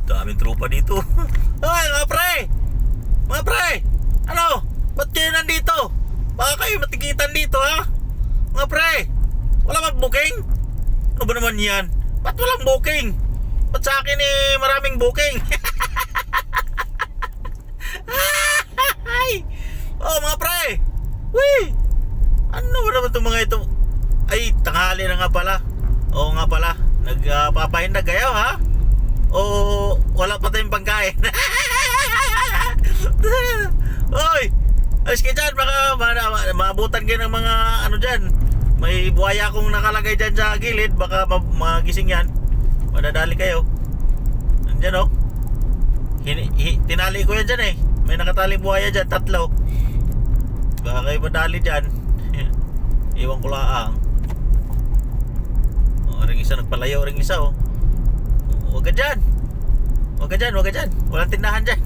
Daming tropa dito. Ay, mga pre! Mga pre! Ano? Ba't kayo nandito? Baka kayo matikitan dito, ha? Mga pre! Wala mag-booking? Ano ba naman yan? Ba't walang booking? Ba't sa akin maraming booking? Ay! Oh, mga pre! Uy! Ano ba naman itong mga ito? Ay, tanghali na nga pala. Oo nga pala. Nagpapahindag kayo, ha? O wala pa tayong pagkain? Oy! Ayos kayo dyan, baka maabutan kayo ng mga ano dyan. May buhaya akong nakalagay dyan sa gilid. Baka magising yan. Madadali kayo. Andyan oh. Tinali ko yan dyan eh. May nakatali buhaya dyan, 3. Baka kayo madali dyan. Iwan ko lang. Ring isa nagpalayo, ring isa oh. Huwag ka dyan. Huwag ka dyan. Walang tindahan dyan.